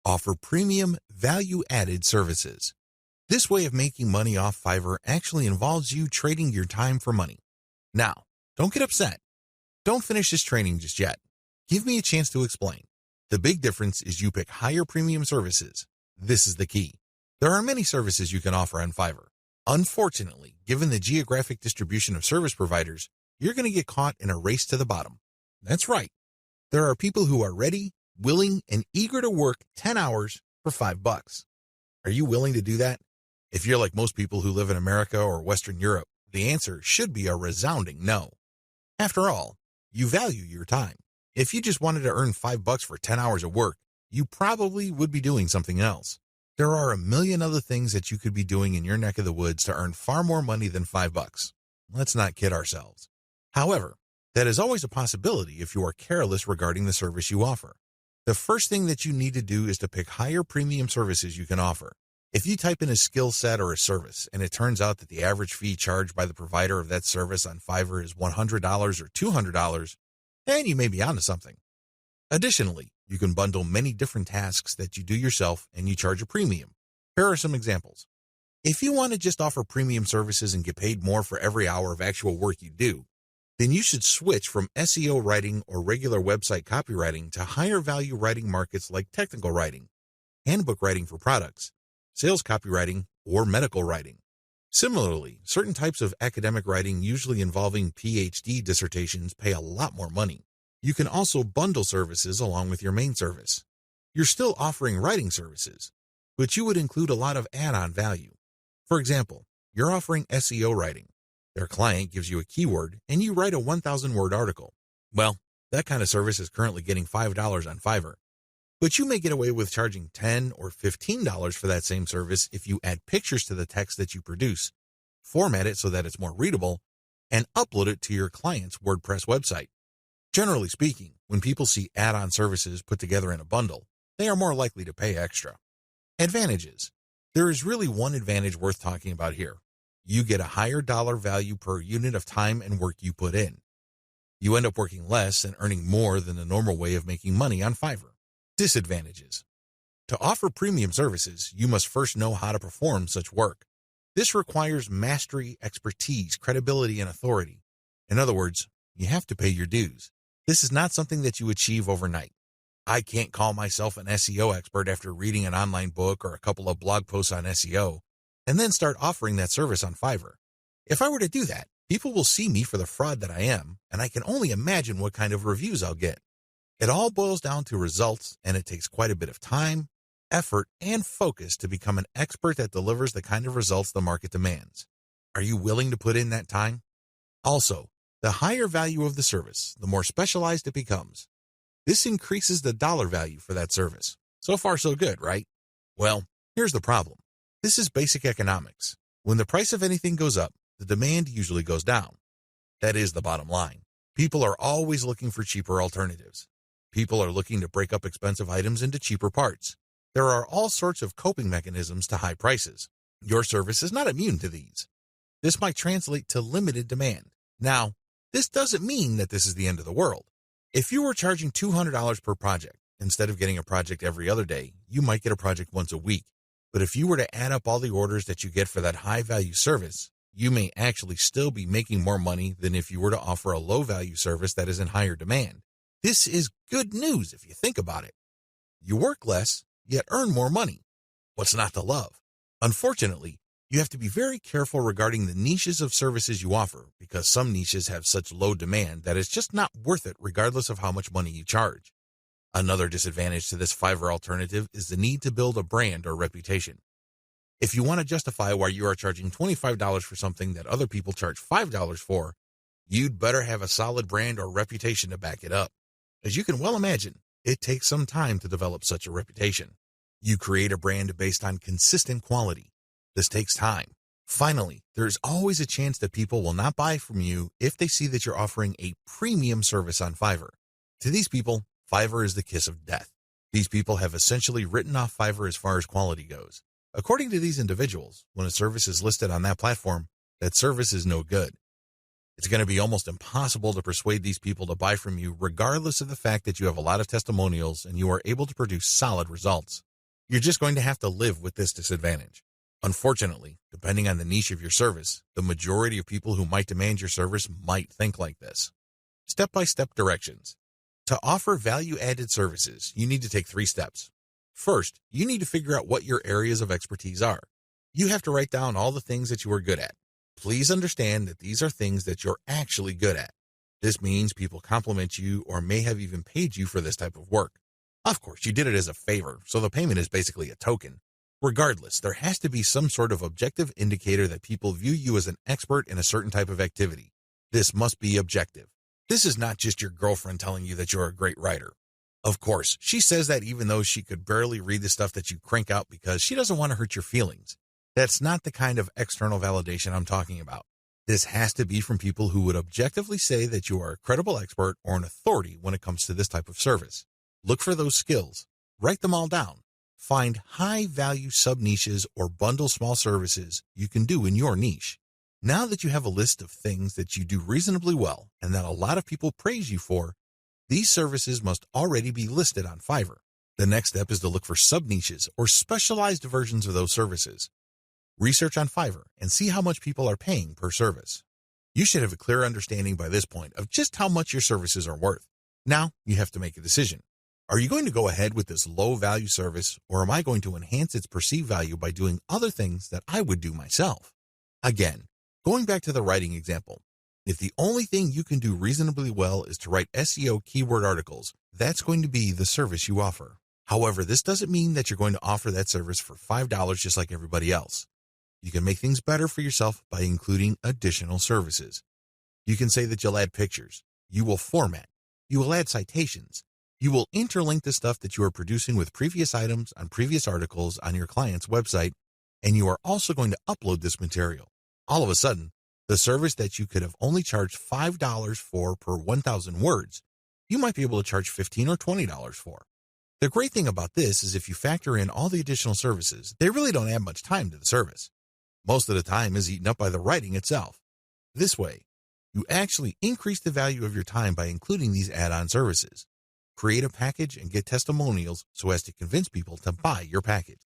offer premium value-added services. This way of making money off Fiverr actually involves you trading your time for money. Now, don't get upset. Don't finish this training just yet. Give me a chance to explain. The big difference is you pick higher premium services. This is the key. There are many services you can offer on Fiverr. Unfortunately, given the geographic distribution of service providers, you're going to get caught in a race to the bottom. That's right. There are people who are ready, willing, and eager to work 10 hours for $5. Are you willing to do that? If you're like most people who live in America or Western Europe, the answer should be a resounding no. After all, you value your time. If you just wanted to earn $5 for 10 hours of work, you probably would be doing something else. There are a million other things that you could be doing in your neck of the woods to earn far more money than $5. Let's not kid ourselves. However, that is always a possibility if you are careless regarding the service you offer. The first thing that you need to do is to pick higher premium services you can offer. If you type in a skill set or a service and it turns out that the average fee charged by the provider of that service on Fiverr is $100 or $200, then you may be onto something. Additionally, you can bundle many different tasks that you do yourself and you charge a premium. Here are some examples. If you want to just offer premium services and get paid more for every hour of actual work you do, then you should switch from SEO writing or regular website copywriting to higher value writing markets like technical writing, handbook writing for products, sales copywriting, or medical writing. Similarly, certain types of academic writing usually involving PhD dissertations pay a lot more money. You can also bundle services along with your main service. You're still offering writing services, but you would include a lot of add-on value. For example, you're offering SEO writing. Their client gives you a keyword and you write a 1,000-word article. Well, that kind of service is currently getting $5 on Fiverr. But you may get away with charging $10 or $15 for that same service if you add pictures to the text that you produce, format it so that it's more readable, and upload it to your client's WordPress website. Generally speaking, when people see add-on services put together in a bundle, they are more likely to pay extra. Advantages. There is really one advantage worth talking about here. You get a higher dollar value per unit of time and work you put in. You end up working less and earning more than the normal way of making money on Fiverr. Disadvantages. To offer premium services, you must first know how to perform such work. This requires mastery, expertise, credibility, and authority. In other words, you have to pay your dues. This is not something that you achieve overnight. I can't call myself an SEO expert after reading an online book or a couple of blog posts on SEO and then start offering that service on Fiverr. If I were to do that, people will see me for the fraud that I am, and I can only imagine what kind of reviews I'll get. It all boils down to results, and it takes quite a bit of time, effort, and focus to become an expert that delivers the kind of results the market demands. Are you willing to put in that time? Also, the higher value of the service, the more specialized it becomes. This increases the dollar value for that service. So far, so good, right? Well, here's the problem. This is basic economics. When the price of anything goes up, the demand usually goes down. That is the bottom line. People are always looking for cheaper alternatives. People are looking to break up expensive items into cheaper parts. There are all sorts of coping mechanisms to high prices. Your service is not immune to these. This might translate to limited demand. Now, this doesn't mean that this is the end of the world. If you were charging $200 per project, instead of getting a project every other day, you might get a project once a week. But if you were to add up all the orders that you get for that high-value service, you may actually still be making more money than if you were to offer a low-value service that is in higher demand. This is good news if you think about it. You work less, yet earn more money. What's not to love? Unfortunately, you have to be very careful regarding the niches of services you offer because some niches have such low demand that it's just not worth it regardless of how much money you charge. Another disadvantage to this Fiverr alternative is the need to build a brand or reputation. If you want to justify why you are charging $25 for something that other people charge $5 for, you'd better have a solid brand or reputation to back it up. As you can well imagine, it takes some time to develop such a reputation. You create a brand based on consistent quality. This takes time. Finally, there's always a chance that people will not buy from you if they see that you're offering a premium service on Fiverr. To these people, Fiverr is the kiss of death. These people have essentially written off Fiverr as far as quality goes. According to these individuals, when a service is listed on that platform, that service is no good. It's going to be almost impossible to persuade these people to buy from you regardless of the fact that you have a lot of testimonials and you are able to produce solid results. You're just going to have to live with this disadvantage. Unfortunately, depending on the niche of your service, the majority of people who might demand your service might think like this. Step-by-step directions. To offer value-added services, you need to take 3 steps. First, you need to figure out what your areas of expertise are. You have to write down all the things that you are good at. Please understand that these are things that you're actually good at. This means people compliment you or may have even paid you for this type of work. Of course, you did it as a favor, so the payment is basically a token. Regardless, there has to be some sort of objective indicator that people view you as an expert in a certain type of activity. This must be objective. This is not just your girlfriend telling you that you're a great writer. Of course, she says that even though she could barely read the stuff that you crank out because she doesn't want to hurt your feelings. That's not the kind of external validation I'm talking about. This has to be from people who would objectively say that you are a credible expert or an authority when it comes to this type of service. Look for those skills. Write them all down. Find high-value sub-niches or bundle small services you can do in your niche. Now that you have a list of things that you do reasonably well and that a lot of people praise you for, these services must already be listed on Fiverr. The next step is to look for sub-niches or specialized versions of those services. Research on Fiverr and see how much people are paying per service. You should have a clear understanding by this point of just how much your services are worth. Now you have to make a decision. Are you going to go ahead with this low-value service, or am I going to enhance its perceived value by doing other things that I would do myself? Again, going back to the writing example, if the only thing you can do reasonably well is to write SEO keyword articles, that's going to be the service you offer. However, this doesn't mean that you're going to offer that service for $5 just like everybody else. You can make things better for yourself by including additional services. You can say that you'll add pictures, you will format, you will add citations, you will interlink the stuff that you are producing with previous items on previous articles on your client's website, and you are also going to upload this material. All of a sudden, the service that you could have only charged $5 for per 1,000 words, you might be able to charge $15 or $20 for. The great thing about this is if you factor in all the additional services, they really don't add much time to the service. Most of the time is eaten up by the writing itself. This way, you actually increase the value of your time by including these add-on services. Create a package and get testimonials so as to convince people to buy your package.